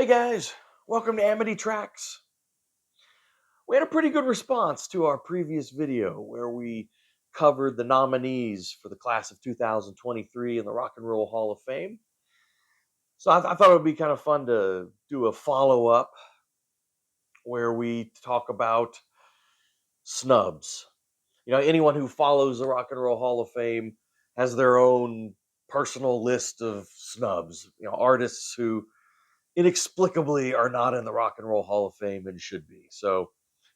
Hey guys, welcome to Amity Tracks. We had a pretty good response to our previous video where we covered the nominees for the class of 2023 in the Rock and Roll Hall of Fame. So I thought it would be kind of fun to do a follow up where we talk about snubs. Anyone who follows the Rock and Roll Hall of Fame has their own personal list of snubs, artists who inexplicably are not in the Rock and Roll Hall of Fame and should be. So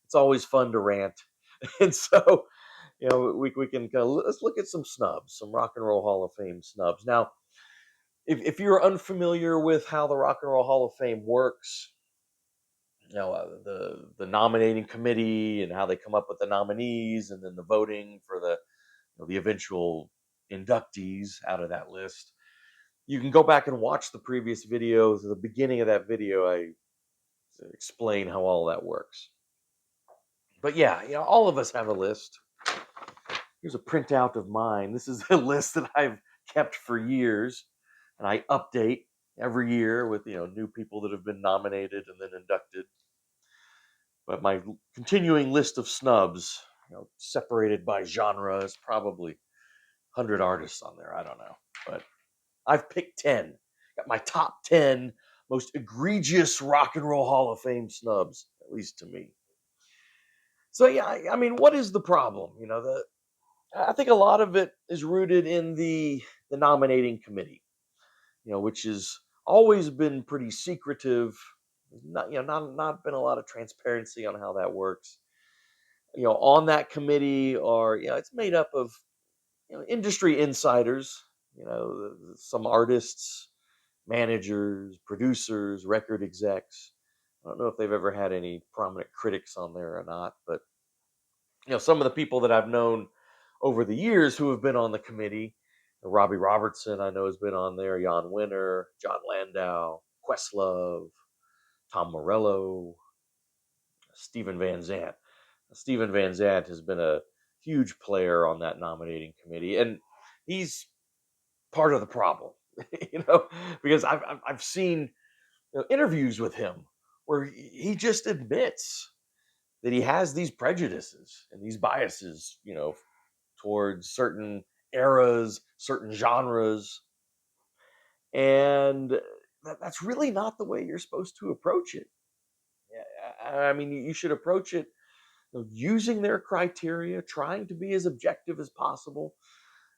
it's always fun to rant. And so, we can kind of, let's look at some snubs, some Rock and Roll Hall of Fame snubs. Now, if you're unfamiliar with how the Rock and Roll Hall of Fame works, the nominating committee and how they come up with the nominees and then the voting for the eventual inductees out of that list, you can go back and watch the previous video. At the beginning of that video, I explain how all that works. But yeah, all of us have a list. Here's a printout of mine. This is a list that I've kept for years, and I update every year with new people that have been nominated and then inducted. But my continuing list of snubs, separated by genre, is probably 100 artists on there. I don't know, but I've picked 10. Got my top 10 most egregious Rock and Roll Hall of Fame snubs, at least to me. So yeah, I mean, what is the problem? I think a lot of it is rooted in the nominating committee, which has always been pretty secretive. Not been a lot of transparency on how that works. On that committee are it's made up of industry insiders. Some artists, managers, producers, record execs. I don't know if they've ever had any prominent critics on there or not, but some of the people that I've known over the years who have been on the committee, Robbie Robertson, I know, has been on there, Jan Winter, John Landau, Questlove, Tom Morello, Steven Van Zandt. Steven Van Zandt has been a huge player on that nominating committee, and he's part of the problem, because I've seen interviews with him where he just admits that he has these prejudices and these biases, towards certain eras, certain genres, and that's really not the way you're supposed to approach it. I mean, you should approach it using their criteria, trying to be as objective as possible.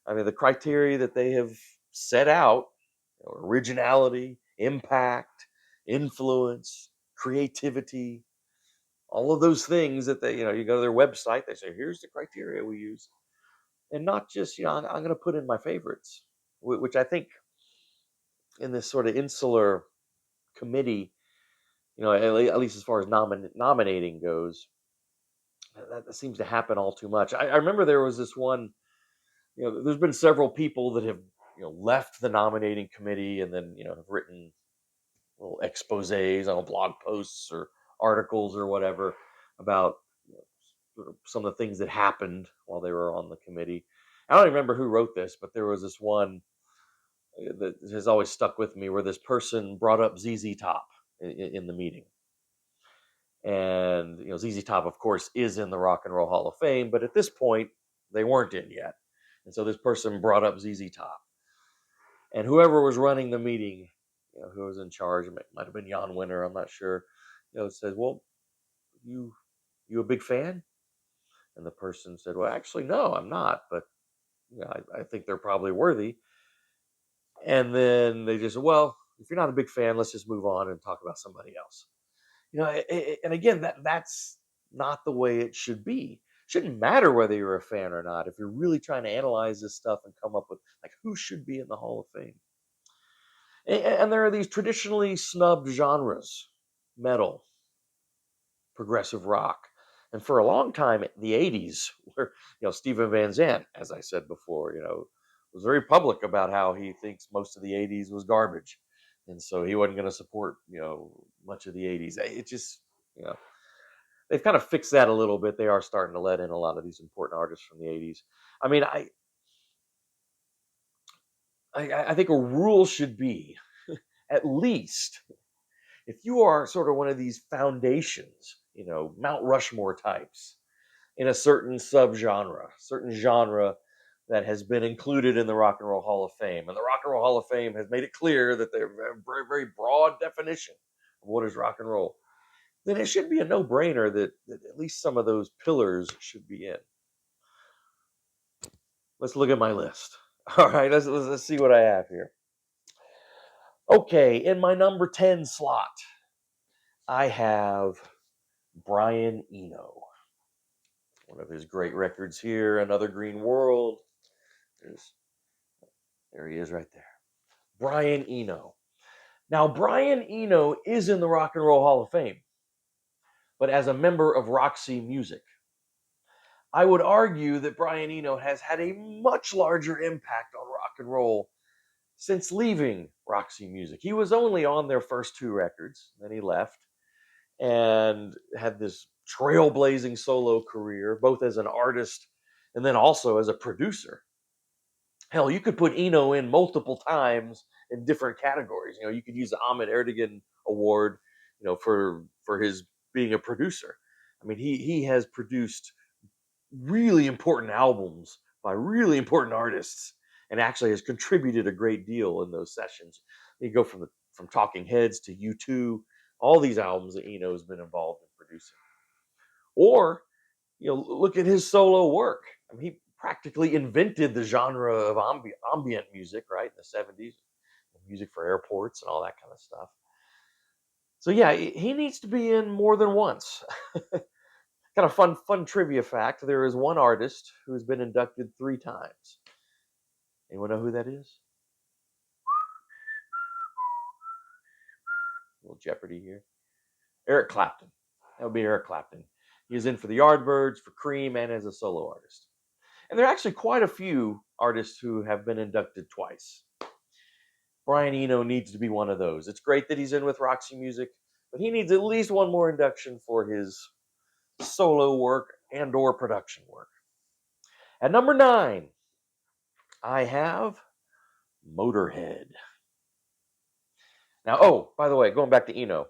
I mean, the criteria that they have set out: originality, impact, influence, creativity, all of those things that they, you go to their website, they say, here's the criteria we use. And not just, I'm going to put in my favorites, which I think in this sort of insular committee, at least as far as nominating goes, that seems to happen all too much. I remember there was this one, there's been several people that have, left the nominating committee and then, have written little exposés on blog posts or articles or whatever about sort of some of the things that happened while they were on the committee. I don't even remember who wrote this, but there was this one that has always stuck with me where this person brought up ZZ Top in the meeting. And ZZ Top, of course, is in the Rock and Roll Hall of Fame, but at this point they weren't in yet. And so this person brought up ZZ Top, and whoever was running the meeting, who was in charge, it might have been Jan Winter, I'm not sure, says, well, you a big fan? And the person said, well, actually, no, I'm not, but I think they're probably worthy. And then they just said, well, if you're not a big fan, let's just move on and talk about somebody else. And again, that's not the way it should be. It shouldn't matter whether you're a fan or not if you're really trying to analyze this stuff and come up with like who should be in the Hall of Fame. And there are these traditionally snubbed genres: metal, progressive rock. And for a long time, the 80s, where, Steven Van Zandt, as I said before, was very public about how he thinks most of the 80s was garbage. And so he wasn't going to support, much of the 80s. It just, they've kind of fixed that a little bit. They are starting to let in a lot of these important artists from the 80s. I mean, I think a rule should be at least if you are sort of one of these foundations, Mount Rushmore types in a certain genre that has been included in the Rock and Roll Hall of Fame, and the Rock and Roll Hall of Fame has made it clear that they have a very, very broad definition of what is rock and roll, then it should be a no-brainer that at least some of those pillars should be in. Let's look at my list. All right, let's see what I have here. Okay, in my number 10 slot, I have Brian Eno. One of his great records here, Another Green World. There he is right there. Brian Eno. Now, Brian Eno is in the Rock and Roll Hall of Fame, but as a member of Roxy Music. I would argue that Brian Eno has had a much larger impact on rock and roll since leaving Roxy Music. He was only on their first two records, then he left and had this trailblazing solo career, both as an artist and then also as a producer. Hell, you could put Eno in multiple times in different categories. You could use the Ahmet Ertegun Award, for his being a producer. I mean, he has produced really important albums by really important artists, and actually has contributed a great deal in those sessions. You go from Talking Heads to U2, all these albums that Eno has been involved in producing. Or look at his solo work. I mean, he practically invented the genre of ambient music, right, in the 70s, music for airports and all that kind of stuff. So yeah, he needs to be in more than once. Kind of fun trivia fact: there is one artist who has been inducted 3 times. Anyone know who that is? A little Jeopardy here. Eric Clapton. That would be Eric Clapton. He is in for the Yardbirds, for Cream, and as a solo artist. And there are actually quite a few artists who have been inducted twice. Brian Eno needs to be one of those. It's great that he's in with Roxy Music, but he needs at least one more induction for his solo work and or production work. At number 9, I have Motorhead. Now, by the way, going back to Eno,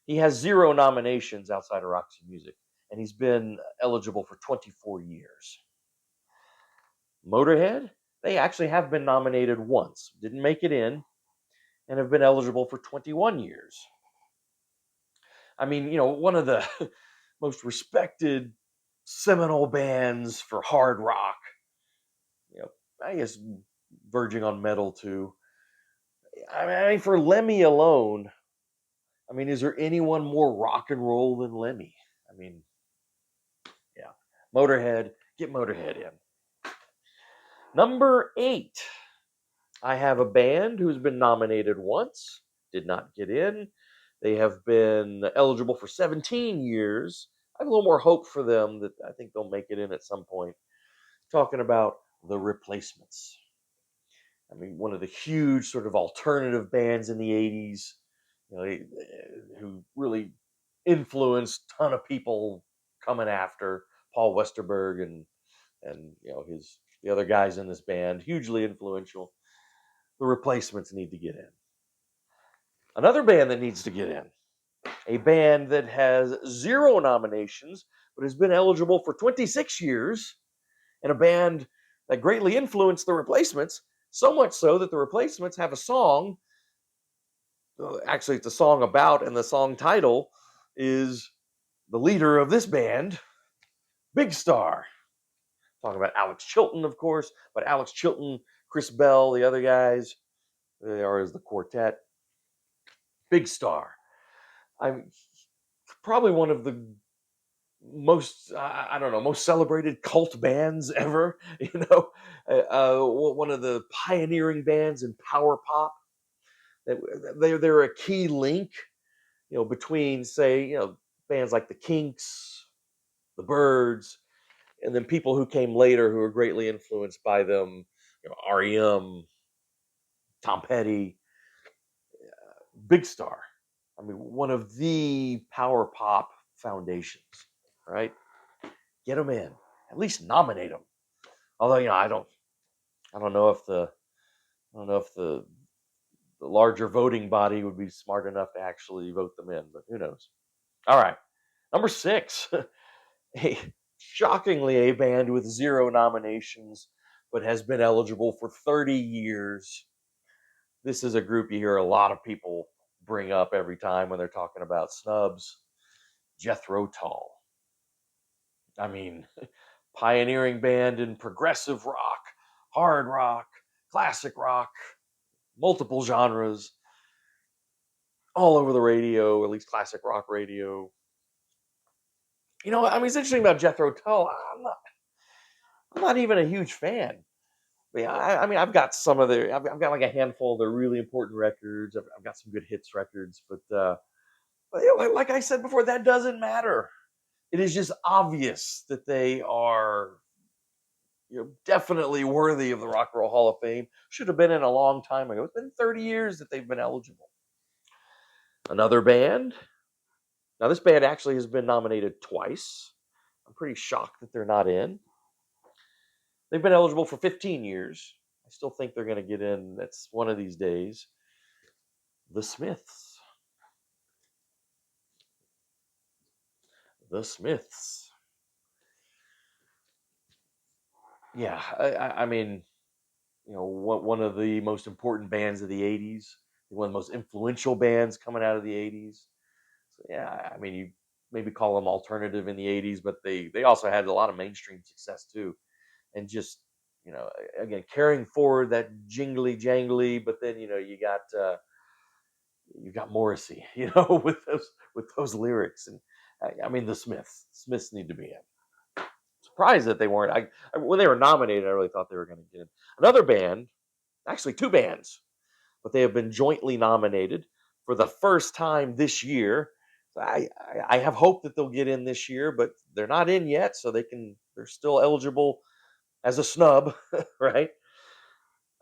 he has 0 nominations outside of Roxy Music, and he's been eligible for 24 years. Motorhead, they actually have been nominated once, didn't make it in, and have been eligible for 21 years. I mean, one of the most respected seminal bands for hard rock, I guess verging on metal too. I mean, for Lemmy alone, is there anyone more rock and roll than Lemmy? I mean, yeah. Motorhead, get Motorhead in. Number 8, I have a band who's been nominated once, did not get in. They have been eligible for 17 years. I have a little more hope for them that I think they'll make it in at some point. Talking about The Replacements. I mean, one of the huge sort of alternative bands in the 80s, who really influenced a ton of people coming after Paul Westerberg and the other guys in this band, hugely influential. The Replacements need to get in. Another band that needs to get in, a band that has 0 nominations but has been eligible for 26 years, and a band that greatly influenced the Replacements, so much so that the Replacements have a song. Actually, it's a song about, and the song title is the leader of this band, Big Star. Talking about Alex Chilton, of course, but Alex Chilton, Chris Bell, the other guys, they are as the quartet. Big Star. I'm probably one of the most, most celebrated cult bands ever. One of the pioneering bands in power pop. They're a key link, between, say, bands like the Kinks, the Byrds, and then people who came later who were greatly influenced by them, REM, Tom Petty, Big Star. I mean, one of the power pop foundations, right? Get them in, at least nominate them. Although, I don't know if the the larger voting body would be smart enough to actually vote them in, but who knows? All right, number 6, a shockingly a band with 0 nominations, but has been eligible for 30 years. This is a group you hear a lot of people bring up every time when they're talking about Snubs. Jethro Tull. I mean, pioneering band in progressive rock, hard rock, classic rock, multiple genres, all over the radio, at least classic rock radio. You know, I mean, it's interesting about Jethro Tull. I'm not even a huge fan. I mean, I've got some of their, I've got like a handful of their really important records. I've got some good hits records, but like I said before, that doesn't matter. It is just obvious that they are, definitely worthy of the Rock and Roll Hall of Fame. Should have been in a long time ago. It's been 30 years that they've been eligible. Another band. Now, this band actually has been nominated twice. I'm pretty shocked that they're not in. They've been eligible for 15 years. I still think they're going to get in. That's one of these days. The Smiths. The Smiths. Yeah, I mean, one of the most important bands of the 80s, one of the most influential bands coming out of the 80s. So, yeah, I mean, you maybe call them alternative in the 80s, but they also had a lot of mainstream success too. And just, again, carrying forward that jingly jangly, but then, you got Morrissey, with those lyrics. And I mean, the Smiths need to be in. Surprised that they weren't. When they were nominated, I really thought they were going to get in. Another band, actually 2 bands, but they have been jointly nominated for the first time this year. So I have hope that they'll get in this year, but they're not in yet, so they're still eligible as a snub, right?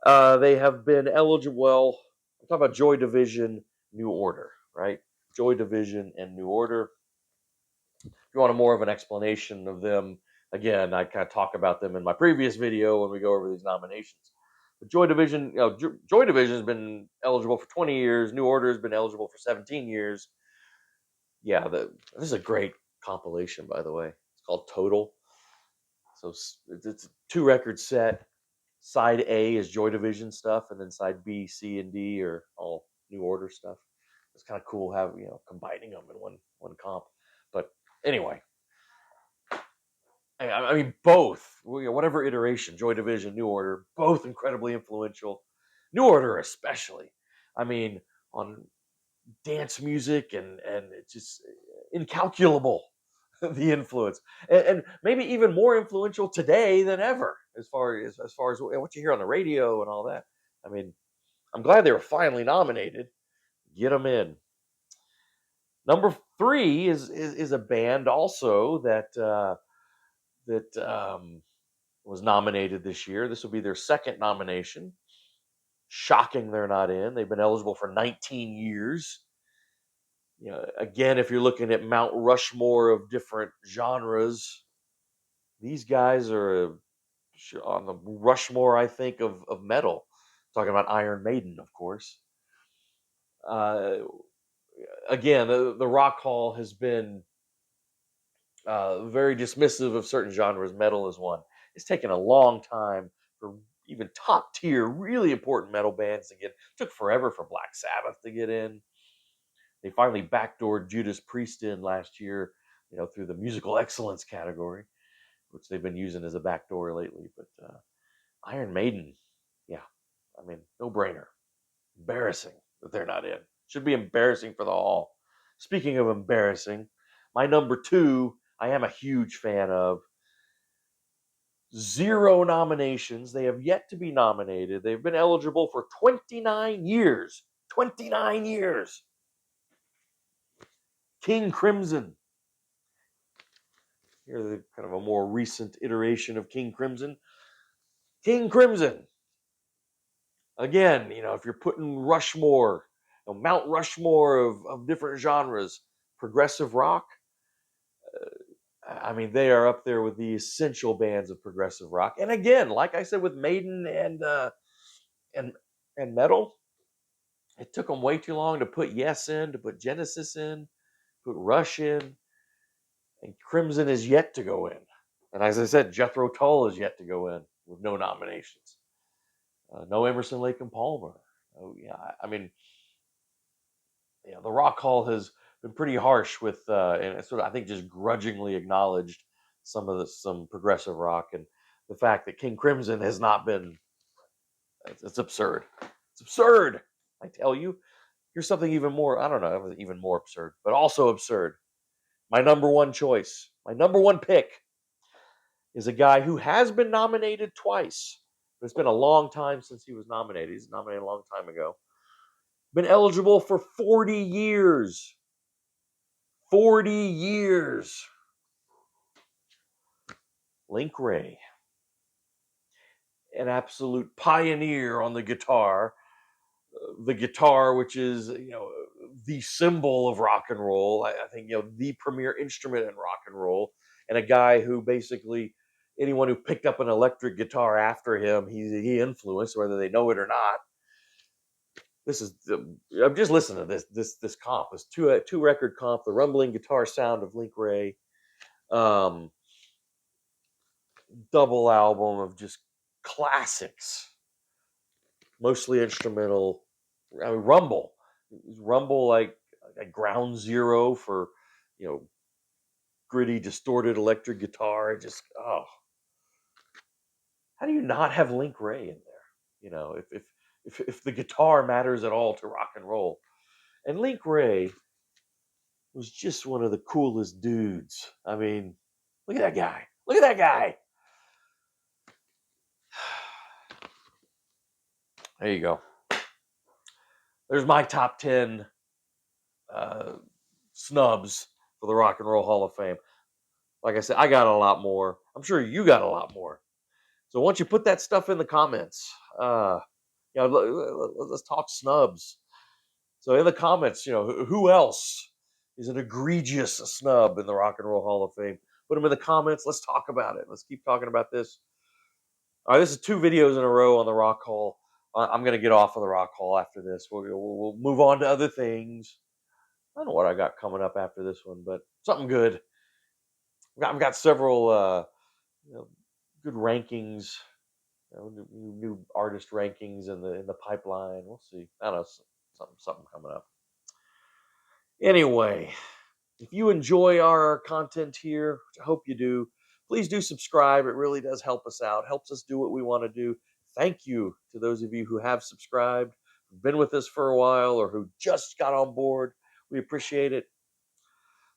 They have been eligible. Well, I'm talking about Joy Division, New Order, right? Joy Division and New Order. If you want more of an explanation of them, again, I kind of talk about them in my previous video when we go over these nominations. But Joy Division, Joy Division has been eligible for 20 years. New Order has been eligible for 17 years. Yeah, this is a great compilation, by the way. It's called Total. So it's a 2-record set. Side A is Joy Division stuff, and then side B, C, and D are all New Order stuff. It's kind of cool combining them in one comp. But anyway, I mean, both, whatever iteration, Joy Division, New Order, both incredibly influential. New Order especially. I mean, on dance music, and it's just incalculable, the influence, and maybe even more influential today than ever, as far as what you hear on the radio and all that. I mean, I'm glad they were finally nominated. Get them in. Number 3 is a band also that was nominated this year. This will be their second nomination. Shocking they're not in. They've been eligible for 19 years. Again, if you're looking at Mount Rushmore of different genres, these guys are on the Rushmore, I think, of metal. Talking about Iron Maiden, of course. Uh, Again, the Rock Hall has been very dismissive of certain genres. Metal is one. It's taken a long time for even top tier, really important metal bands to get. It took forever for Black Sabbath to get in. They finally backdoored Judas Priest in last year, through the musical excellence category, which they've been using as a backdoor lately. But Iron Maiden, yeah, I mean, no brainer. Embarrassing that they're not in. Should be embarrassing for the Hall. Speaking of embarrassing, my number 2, I am a huge fan of. 0 nominations. They have yet to be nominated. They've been eligible for 29 years. 29 years. King Crimson. Here's kind of a more recent iteration of King Crimson. King Crimson. Again, if you're putting Rushmore, Mount Rushmore of different genres, progressive rock, I mean, they are up there with the essential bands of progressive rock. And again, like I said with Maiden and metal, It took them way too long to put Yes in, to put Genesis in, put Rush in, and Crimson is yet to go in. And as I said, Jethro Tull is yet to go in with no nominations. No Emerson, Lake and Palmer. Oh yeah, I mean, yeah, the Rock Hall has been pretty harsh with, and sort of I think just grudgingly acknowledged some progressive rock, and the fact that King Crimson has not been. It's absurd. It's absurd. I tell you. Here's something even more. I don't know, even more absurd, but also absurd. My number one choice, my number one pick, is a guy who has been nominated twice. But it's been a long time since he was nominated. He's nominated a long time ago. Been eligible for 40 years. 40 years. Link Ray, an absolute pioneer on the guitar. The guitar, which is, the symbol of rock and roll. I think, the premier instrument in rock and roll, and a guy who basically anyone who picked up an electric guitar after him, he influenced, whether they know it or not. This is I'm just listening to this comp. This two record comp, the rumbling guitar sound of Link Ray, um, double album of just classics, mostly instrumental. I mean, Rumble like ground zero for, you know gritty, distorted electric guitar. It just, how do you not have Link Ray in there? If the guitar matters at all to rock and roll, and Link Ray was just one of the coolest dudes. I mean, look at that guy. Look at that guy. There you go. There's my top 10 uh, snubs for the Rock and Roll Hall of Fame. Like I said, I got a lot more. I'm sure you got a lot more. So once you put that stuff in the comments, let's talk snubs. So in the comments, who else is an egregious snub in the Rock and Roll Hall of Fame? Put them in the comments. Let's talk about it. Let's keep talking about this. All right, this is 2 videos in a row on the Rock Hall. I'm going to get off of the Rock Hall after this. We'll move on to other things. I don't know what I got coming up after this one, but something good. I've got several good rankings, new artist rankings in the pipeline. We'll see. I don't know, something coming up. Anyway, if you enjoy our content here, which I hope you do, please do subscribe. It really does help us out. Helps us do what we want to do. Thank you to those of you who have subscribed, who've been with us for a while, or who just got on board. We appreciate it.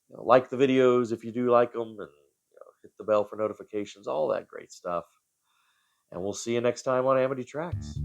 Like the videos if you do like them, and hit the bell for notifications, all that great stuff. And we'll see you next time on Amity Tracks.